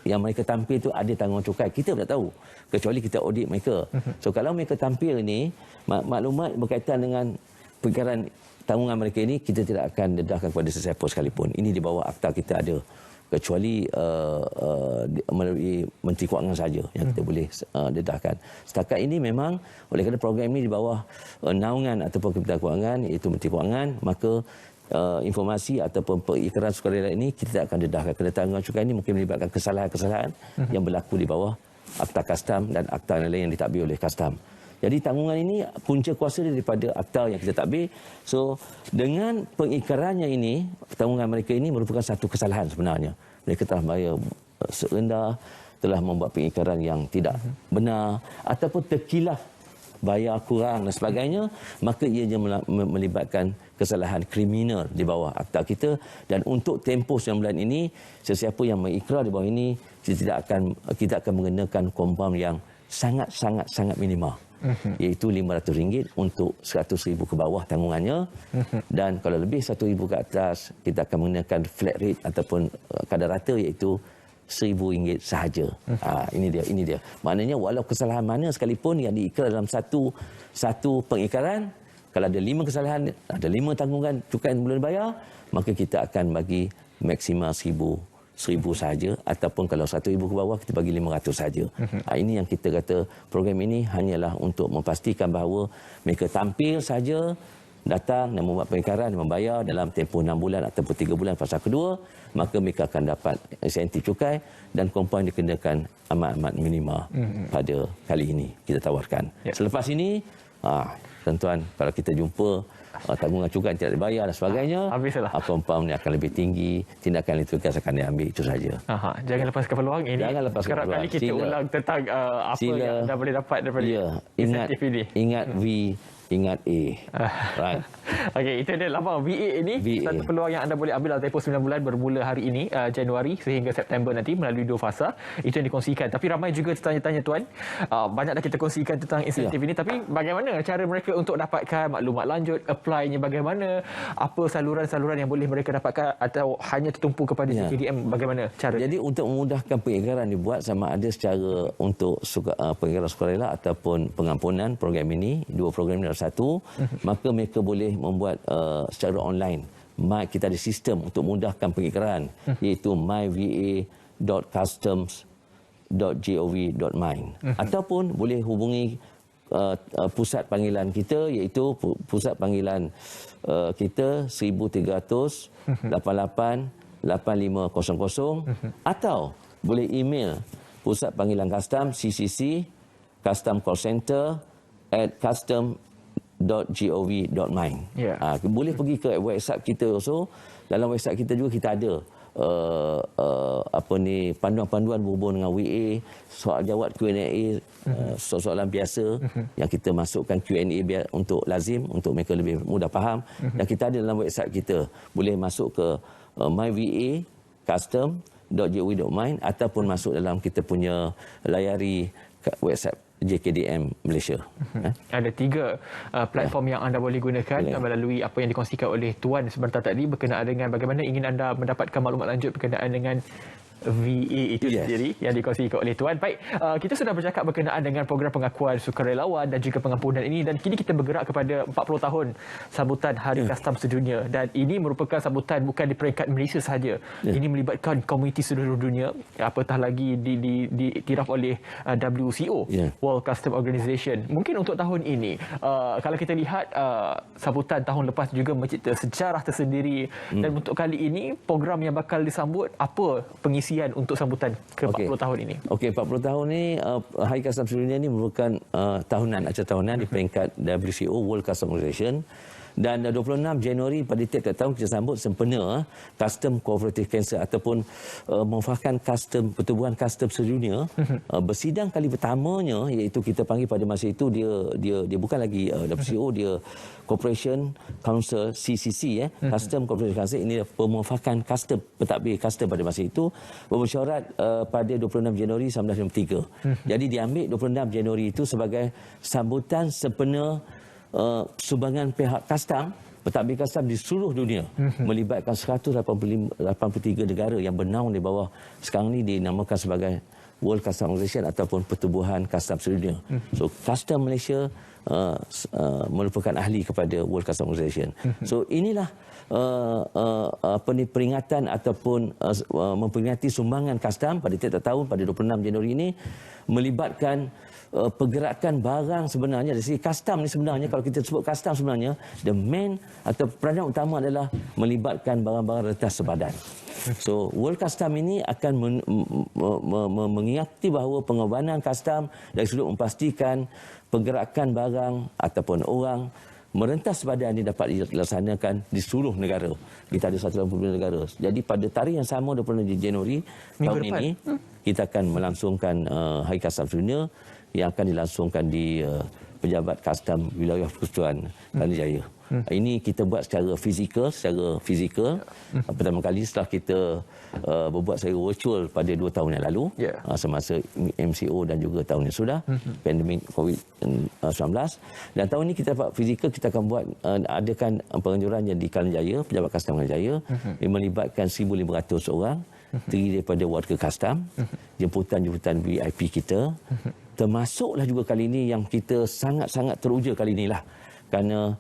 Yang mereka tampil itu ada tanggungan cukai. Kita tak tahu. Kecuali kita audit mereka. So, kalau mereka tampil ini, maklumat berkaitan dengan pengikraran tanggungan mereka ini, kita tidak akan dedahkan kepada sesiapa sekalipun. Ini di bawah akta kita ada. Kecuali melalui Menteri Kewangan saja yang kita boleh dedahkan. Setakat ini memang, oleh kerana program ini di bawah naungan ataupun Kementerian Kewangan, iaitu Menteri Kewangan, maka informasi ataupun pengikraran sukarela ini kita tidak akan dedahkan. Kerana tanggungan cukai ini mungkin melibatkan kesalahan-kesalahan yang berlaku di bawah akta kastam dan akta lain yang ditadbir oleh kastam. Jadi tanggungan ini punca kuasa daripada akta yang kita tadbir. So, dengan pengikrarannya ini, tanggungan mereka ini merupakan satu kesalahan sebenarnya. Mereka telah bayar serendah, telah membuat pengikraran yang tidak benar ataupun terkilaf bayar kurang dan sebagainya, maka ianya melibatkan kesalahan kriminal di bawah akta kita. Dan untuk tempoh 9 bulan ini, sesiapa yang mengikrar di bawah ini, kita akan mengenakan kompaun yang sangat minimal, iaitu RM500 untuk RM100,000 ke bawah tanggungannya, dan kalau lebih RM1,000 ke atas, kita akan mengenakan flat rate ataupun kadar rata, iaitu RM1,000 sahaja. Ini dia. Maknanya walau kesalahan mana sekalipun yang diikrar dalam satu pengikraran, kalau ada 5 kesalahan, ada 5 tanggungan cukai yang belum dibayar, maka kita akan bagi maksimal RM1,000 sahaja, ataupun kalau RM1,000 ke bawah kita bagi RM500 sahaja. Ini yang kita kata program ini hanyalah untuk memastikan bahawa mereka tampil saja, datang dan membuat pengikraran dan membayar dalam tempoh 6 bulan ataupun 3 bulan fasa kedua, maka mereka akan dapat insentif cukai dan kompaun dikenakan amat minimal pada kali ini kita tawarkan. Selepas ini, tuan-tuan, kalau kita jumpa tanggungan cukai tidak dibayar dan sebagainya, kompaun ini akan lebih tinggi, tindakan itu akan diambil, itu saja. Jangan lepaskan peluang ini. Sekarang kali kita ulang tentang apa yang anda boleh dapat daripada insentif ini. Ingat A. Right. Okey, itu dia lambang VA ini. Satu peluang yang anda boleh ambil dalam tempoh 9 bulan bermula hari ini, Januari sehingga September nanti, melalui 2 fasa. Itu yang dikongsikan. Tapi ramai juga tanya-tanya, Tuan. Banyak dah kita kongsikan tentang insentif ini. Tapi bagaimana cara mereka untuk dapatkan maklumat lanjut, apply-nya bagaimana, apa saluran-saluran yang boleh mereka dapatkan, atau hanya tertumpu kepada KDM, bagaimana cara? Jadi untuk memudahkan pengikraran dibuat, sama ada secara untuk pengikraran sukarela ataupun pengampunan program ini, 2 program ini adalah satu, maka mereka boleh membuat secara online. Kita ada sistem untuk mudahkan pengikraran, iaitu myva.customs.gov.my, ataupun boleh hubungi pusat panggilan kita, iaitu pusat panggilan kita 1300 88 8500, atau boleh email pusat panggilan custom CCC Custom Call Center @custom.gov.my. Boleh pergi ke website kita also. Dalam website kita juga kita ada panduan-panduan berhubung dengan WA, soal jawab Q&A, soalan biasa yang kita masukkan Q&A untuk lazim, untuk mereka lebih mudah faham. Dan kita ada dalam website kita. Boleh masuk ke myva custom.gov.my, ataupun masuk dalam kita punya layari website JKDM Malaysia. Ada 3 platform yang anda boleh gunakan melalui apa yang dikongsikan oleh Tuan sebentar tadi, berkenaan dengan bagaimana ingin anda mendapatkan maklumat lanjut berkenaan dengan VA itu sendiri yang dikongsikan oleh Tuan. Baik, kita sudah bercakap berkenaan dengan program pengakuan sukarelawan dan juga pengampunan ini, dan kini kita bergerak kepada 40 tahun sambutan Hari Kastam Sedunia, dan ini merupakan sambutan bukan di peringkat Malaysia sahaja. Ini melibatkan komuniti seluruh dunia, apatah lagi diiktiraf oleh WCO, World Custom Organization. Mungkin untuk tahun ini, kalau kita lihat sambutan tahun lepas juga mencipta sejarah tersendiri, dan untuk kali ini program yang bakal disambut, apa pengisian untuk sambutan ke 40 tahun ini? 40 tahun ini, Hari Kastam Sedunia ini merupakan acara tahunan di peringkat WCO, World Custom Organization. Dan 26 Januari pada tiap-tiap tahun kita sambut sempena Custom Cooperative Council ataupun memufakat pertubuhan custom sedunia bersidang kali pertamanya, iaitu kita panggil pada masa itu dia bukan lagi WCO, dia Corporation Council CCC Custom Corporation Council. Ini pemufakat custom, pentadbir custom pada masa itu bermesyuarat pada 26 Januari 1953. Jadi diambil 26 Januari itu sebagai sambutan sempena sumbangan pihak custom, pentadbir custom di seluruh dunia, melibatkan 183 negara yang bernaung di bawah sekarang ini dinamakan sebagai World Custom Organization ataupun pertubuhan custom sedunia. So Custom Malaysia merupakan ahli kepada World Custom Organization. So inilah peringatan ataupun memperingati sumbangan custom pada tiap tahun pada 26 Januari ini, melibatkan pergerakan barang sebenarnya dari segi custom ni. Sebenarnya kalau kita sebut custom, sebenarnya the main atau peranan utama adalah melibatkan barang-barang retas sebadan. So World Custom ini akan mengingati bahawa pengorbanan custom dari sudut memastikan pergerakan barang ataupun orang merentas sebadan ini dapat dilaksanakan di seluruh negara. Kita ada 180 negara. Jadi pada tarikh yang sama 26 Januari tahun ini kita akan melangsungkan Hari Custom Sedunia yang akan dilangsungkan di Pejabat Custom Wilayah Persekutuan Kerajaya. Ini kita buat secara fizikal. Pertama kali setelah kita berbuat secara virtual pada 2 tahun yang lalu, semasa MCO dan juga tahun yang sudah, pandemik COVID-19. Dan tahun ini kita buat fizikal, kita akan buat adakan penganjuran yang di Kerajaya, Pejabat Custom Kerajaya, yang melibatkan 1,500 orang, terdiri daripada warga custom, jemputan-jemputan VIP kita. Termasuklah juga kali ini yang kita sangat-sangat teruja kali inilah, kerana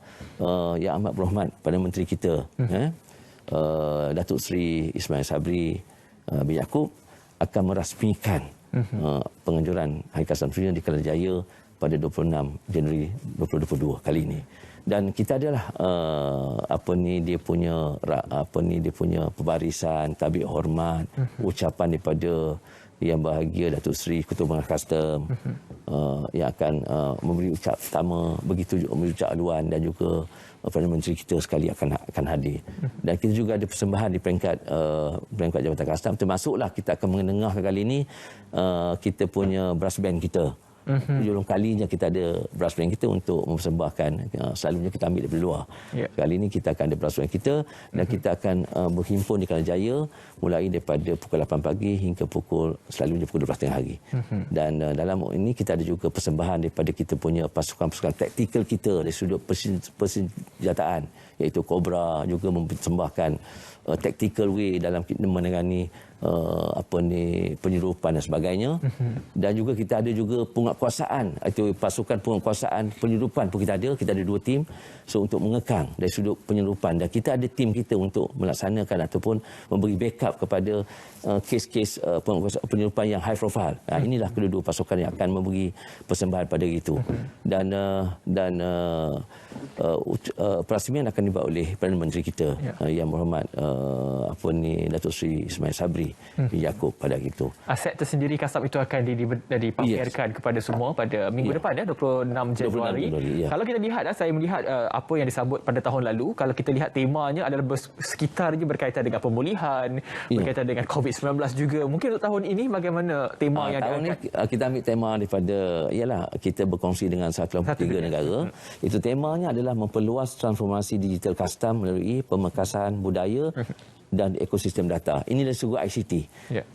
Yang Amat Berhormat Perdana Menteri kita, Datuk Seri Ismail Sabri bin Yaakob akan merasmikan penganjuran Hari Custom Sedunia di Kerajaya pada 26 Januari 2022 kali ini. Dan kita adalah dia punya pembarisan, tabik hormat, ucapan daripada Yang Bahagia Datuk Seri Ketua Pengarah Custom yang akan memberi ucap pertama, begitu juga memberi ucap aluan, dan juga Perdana Menteri kita sekali akan hadir. Dan kita juga ada persembahan di peringkat Jabatan Custom, termasuklah kita akan mendengarkan kali ini kita punya brass band kita. Ujung kalinya kita ada brass band kita untuk mempersembahkan. Selalunya kita ambil dari luar. Kali ini kita akan ada brass band kita, dan kita akan berhimpun di Kerajaya mulai daripada pukul 8 pagi hingga selalunya pukul 12 tengah hari. Dan dalam ini kita ada juga persembahan daripada kita punya pasukan-pasukan taktikal kita dari sudut persenjataan, iaitu Cobra, juga mempersembahkan tactical way dalam menangani penyeludupan dan sebagainya. Dan juga kita ada juga penguatkuasaan, itu pasukan penguatkuasaan penyeludupan pun kita ada 2 tim, so untuk mengekang dari sudut penyeludupan, dan kita ada tim kita untuk melaksanakan ataupun memberi backup kepada kes-kes penyeludupan yang high profile. Inilah kedua-dua pasukan yang akan memberi persembahan pada itu. Dan perasmian akan dibuat oleh Perdana Menteri kita, Yang Berhormat Datuk Seri Ismail Sabri bin Yaakob pada itu. Aset tersendiri custom itu akan dipamerkan kepada semua pada minggu depan 26 Januari. Kalau kita lihat, saya melihat apa yang disambut pada tahun lalu, kalau kita lihat temanya adalah sekitarnya berkaitan dengan pemulihan, berkaitan dengan COVID-19 juga. Mungkin untuk tahun ini bagaimana tema yang tahun ini kita ambil tema daripada, ialah kita berkongsi dengan 183 negara. Itu temanya adalah memperluas transformasi digital custom melalui pemekasan budaya dan ekosistem data. Ini dari segi ICT.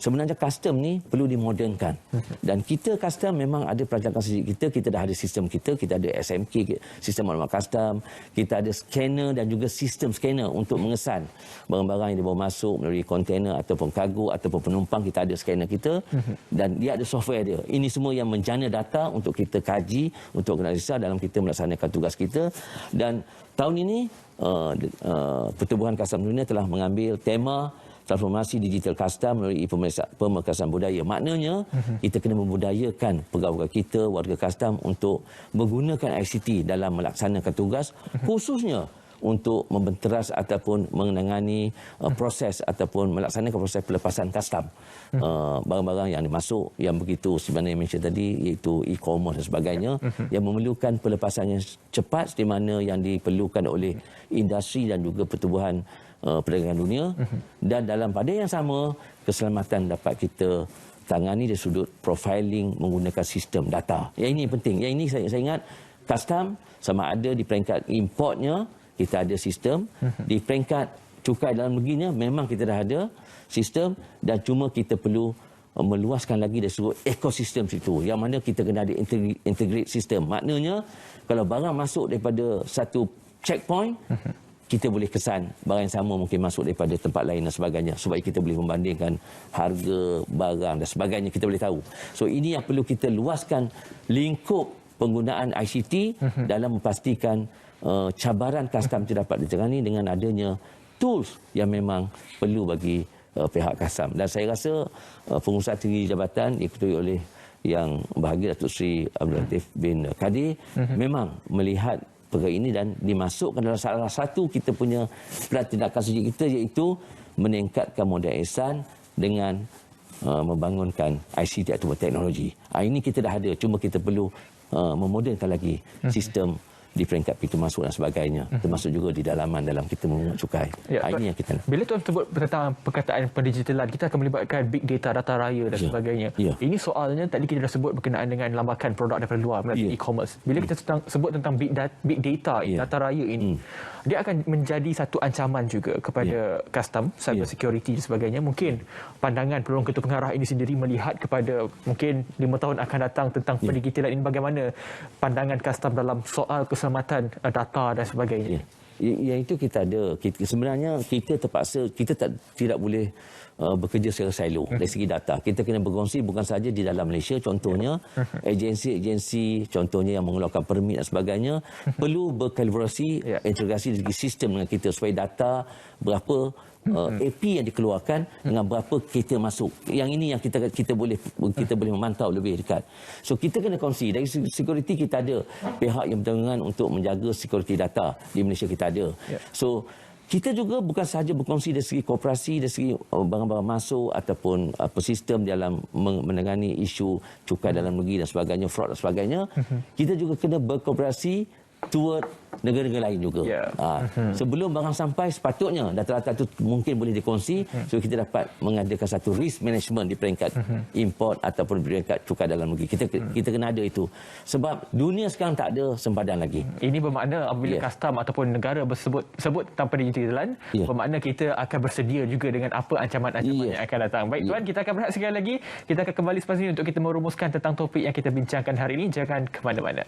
Sebenarnya custom ni perlu dimodernkan. Dan kita custom memang ada perancangan sendiri kita dah ada sistem kita ada SMK, sistem maklumat custom, kita ada scanner dan juga sistem scanner untuk mengesan barang-barang yang dibawa masuk melalui kontainer ataupun kargo ataupun penumpang. Kita ada scanner kita dan dia ada software dia. Ini semua yang menjana data untuk kita kaji, untuk analisa dalam kita melaksanakan tugas kita. Dan tahun ini Pertubuhan Custom Dunia telah mengambil tema transformasi digital custom melalui pemekasan budaya. Maknanya kita kena membudayakan pegawai kita, warga custom, untuk menggunakan ICT dalam melaksanakan tugas, khususnya untuk membenteras ataupun menangani proses ataupun melaksanakan proses pelepasan custom barang-barang yang dimasuk yang begitu sebenarnya mention tadi, iaitu e-commerce dan sebagainya, yang memerlukan pelepasan yang cepat di mana yang diperlukan oleh industri dan juga pertubuhan perdagangan dunia. Dan dalam pada yang sama, keselamatan dapat kita tangani dari sudut profiling menggunakan sistem data. Yang ini penting. Yang ini saya ingat custom sama ada di peringkat importnya kita ada sistem, di peringkat cukai dalam negerinya memang kita dah ada sistem, dan cuma kita perlu meluaskan lagi dari sudut ekosistem situ, yang mana kita kena ada integrate sistem. Maknanya kalau barang masuk daripada satu checkpoint, kita boleh kesan barang yang sama mungkin masuk daripada tempat lain dan sebagainya, supaya kita boleh membandingkan harga barang dan sebagainya, kita boleh tahu. So ini yang perlu kita luaskan lingkup penggunaan ICT dalam memastikan cabaran custom itu dapat ditangani dengan adanya tools yang memang perlu bagi pihak custom. Dan saya rasa pengurusan tinggi jabatan diketuai oleh Yang Berbahagia Datuk Seri Abdul Latif bin Kadir memang melihat perkara ini dan dimasukkan dalam salah satu kita punya plan tindakan strategi kita, iaitu meningkatkan modal ihsan dengan membangunkan ICT atau teknologi. Ini kita dah ada, cuma kita perlu memodernkan lagi sistem di peringkat pintu masuk dan sebagainya, termasuk juga di dalaman dalam kita memungut cukai. Ini yang kita nak. Bila tuan sebut tentang perkataan pendigitalan, kita akan melibatkan big data, data raya dan sebagainya. Ini soalnya tadi kita dah sebut berkenaan dengan lambakan produk daripada luar melalui e-commerce. Bila kita sebut tentang big data, data raya ini, dia akan menjadi satu ancaman juga kepada custom, cyber security dan sebagainya. Mungkin pandangan peluang ketua pengarah ini sendiri melihat kepada mungkin 5 tahun akan datang tentang pendigitalan ini, bagaimana pandangan custom dalam soal keselamatan data dan sebagainya. Yang itu kita ada. Sebenarnya kita terpaksa, kita tidak boleh bekerja secara silo dari segi data. Kita kena berkongsi bukan sahaja di dalam Malaysia, contohnya agensi-agensi contohnya yang mengeluarkan permit dan sebagainya perlu berkolaborasi, integrasi dari segi sistem dengan kita supaya data berapa AP yang dikeluarkan dengan berapa kita masuk. Yang ini yang kita boleh memantau lebih dekat. So kita kena kongsi. Dari security kita ada pihak yang bertanggungan untuk menjaga security data di Malaysia, kita ada. So kita juga bukan sahaja berkongsi dari segi koperasi, dari segi barang-barang masuk ataupun sistem dalam menangani isu cukai dalam negeri dan sebagainya, fraud dan sebagainya. Kita juga kena berkooperasi toward negara-negara lain juga. Sebelum barang sampai, sepatutnya data-data itu mungkin boleh dikongsi supaya kita dapat mengadakan satu risk management di peringkat import ataupun peringkat cukai dalam negeri. Kita kena ada itu. Sebab dunia sekarang tak ada sempadan lagi. Ini bermakna apabila custom ataupun negara sebut tentang pendigitalan, bermakna kita akan bersedia juga dengan apa ancaman-ancaman yang akan datang. Baik tuan, kita akan berehat sekali lagi. Kita akan kembali selepas ini untuk kita merumuskan tentang topik yang kita bincangkan hari ini. Jangan ke mana-mana.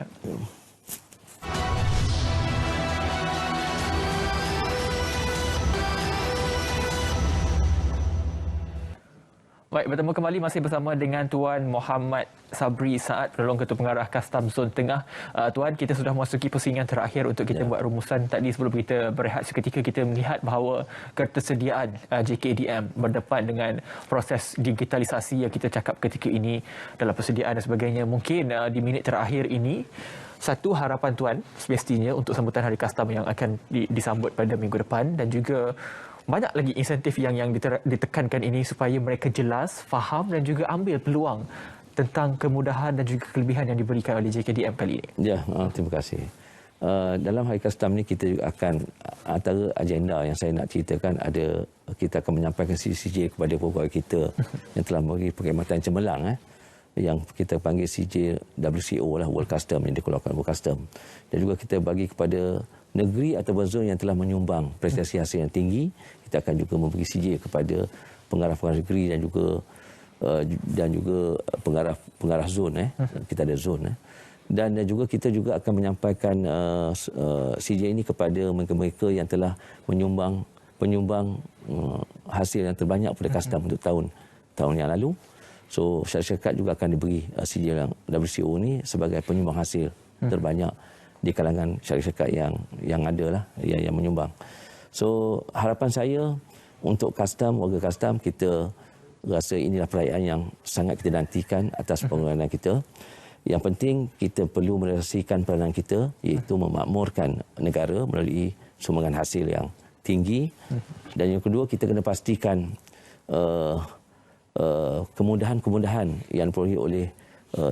Baik, bertemu kembali masih bersama dengan Tuan Muhammad Sabri Saad, penolong Ketua Pengarah Kastam Zon Tengah. Tuan, kita sudah memasuki pusingan terakhir untuk kita buat rumusan. Tadi sebelum kita berehat seketika, kita melihat bahawa ketersediaan JKDM berdepan dengan proses digitalisasi yang kita cakap ketika ini dalam persediaan dan sebagainya. Mungkin di minit terakhir ini, satu harapan Tuan semestinya untuk sambutan Hari Kastam yang akan disambut pada minggu depan, dan juga banyak lagi insentif yang ditekankan ini supaya mereka jelas, faham dan juga ambil peluang tentang kemudahan dan juga kelebihan yang diberikan oleh JKDM kali ini. Terima kasih. Dalam Hari Kastam ni kita juga akan, antara agenda yang saya nak ceritakan ada, kita akan menyampaikan CJ kepada pegawai kita yang telah memberi perkhidmatan cemerlang, yang kita panggil CJ WCO lah, World Custom, yang dikeluarkan World Custom. Dan juga kita bagi kepada negeri atau zon yang telah menyumbang prestasi hasil yang tinggi, kita akan juga memberi CJ kepada pengarah-pengarah negeri dan juga pengarah zon. Kita ada zon. Dan juga kita juga akan menyampaikan CJ ini kepada mereka-mereka yang telah penyumbang hasil yang terbanyak pada custom untuk tahun yang lalu. So syarikat juga akan diberi CJ WCO ni sebagai penyumbang hasil terbanyak di kalangan syarikat yang ada lah, yang menyumbang. So harapan saya untuk custom, warga custom, kita rasa inilah perayaan yang sangat kita nantikan atas pengorbanan kita. Yang penting kita perlu merealisasikan peranan kita, iaitu memakmurkan negara melalui sumbangan hasil yang tinggi. Dan yang kedua, kita kena pastikan kemudahan-kemudahan yang diperolehi oleh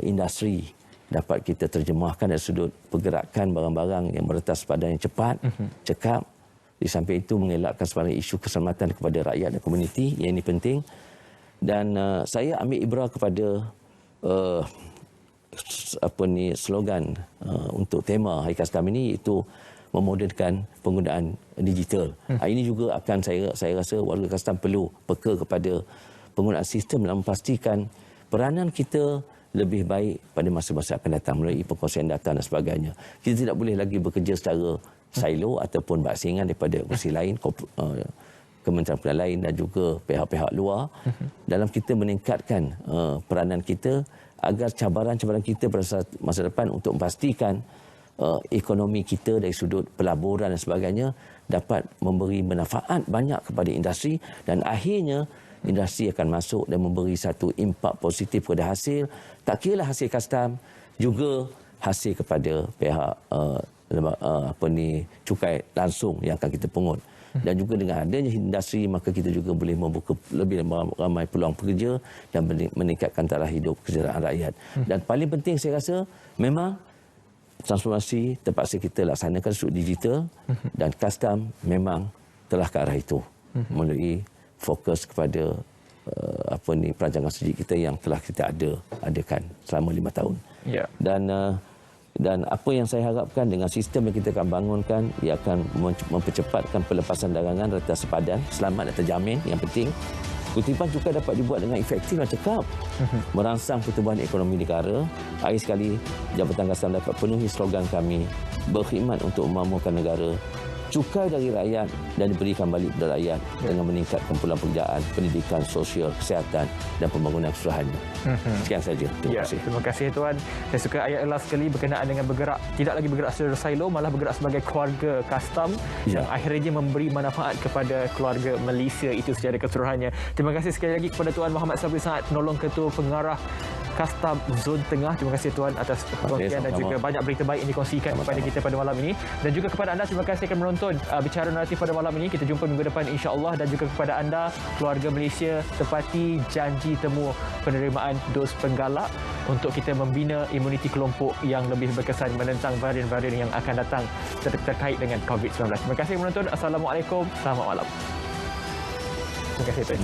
industri dapat kita terjemahkan dari sudut pergerakan barang-barang yang meretas pada yang cepat, cekap. Di samping itu mengelakkan sebarang isu keselamatan kepada rakyat dan komuniti, yang ini penting. Dan saya ambil ibrah kepada slogan untuk tema Hari Kastam ini, iaitu memodernkan penggunaan digital. Ini juga akan saya rasa warga Kastam perlu peka kepada penggunaan sistem dalam memastikan peranan kita lebih baik pada masa-masa akan datang melalui perkongsian data dan sebagainya. Kita tidak boleh lagi bekerja secara silo ataupun bersaingan daripada kursi lain, kementerian lain dan juga pihak-pihak luar dalam kita meningkatkan peranan kita agar cabaran-cabaran kita pada masa depan untuk memastikan ekonomi kita dari sudut pelaburan dan sebagainya dapat memberi manfaat banyak kepada industri, dan akhirnya industri akan masuk dan memberi satu impak positif kepada hasil, tak kiralah hasil kastam, juga hasil kepada pihak cukai langsung yang akan kita pungut. Dan juga dengan adanya industri, maka kita juga boleh membuka lebih ramai peluang pekerja dan meningkatkan taraf hidup kesejahteraan rakyat. Dan paling penting saya rasa memang transformasi terpaksa kita laksanakan sudut digital, dan kastam memang telah ke arah itu melalui fokus kepada perancangan strategi kita yang telah kita adakan selama 5 tahun. Yeah. Dan apa yang saya harapkan dengan sistem yang kita akan bangunkan, ia akan mempercepatkan pelepasan dagangan retas sepadan, selamat dan terjamin. Yang penting, kutipan cukai dapat dibuat dengan efektif dan cekap, merangsang pertumbuhan ekonomi negara. Akhir sekali, Jabatan Kastam dapat penuhi slogan kami, berkhidmat untuk memakmurkan negara, cukai dari rakyat dan diberikan balik kepada rakyat dengan meningkatkan peluang pekerjaan, pendidikan, sosial, kesihatan dan pembangunan keseluruhannya. Sekian saja. Terima kasih. Terima kasih Tuan. Saya suka ayat last sekali berkenaan dengan bergerak, tidak lagi bergerak secara silo, malah bergerak sebagai keluarga kastam yang akhirnya memberi manfaat kepada keluarga Malaysia itu secara keseluruhannya. Terima kasih sekali lagi kepada Tuan Muhammad Sabri Saad, penolong Ketua Pengarah Kastam Zon Tengah. Terima kasih Tuan atas perkongsian dan juga banyak berita baik yang dikongsikan kepada kita pada malam ini. Dan juga kepada anda, terima kasih kerana menonton Bicara Naratif pada malam ini. Kita jumpa minggu depan insya-Allah. Dan juga kepada anda, keluarga Malaysia, tepati janji temu penerimaan dos penggalak untuk kita membina imuniti kelompok yang lebih berkesan menentang varian-varian yang akan datang terkait dengan COVID-19. Terima kasih menonton. Assalamualaikum. Selamat malam. Terima kasih Tuan.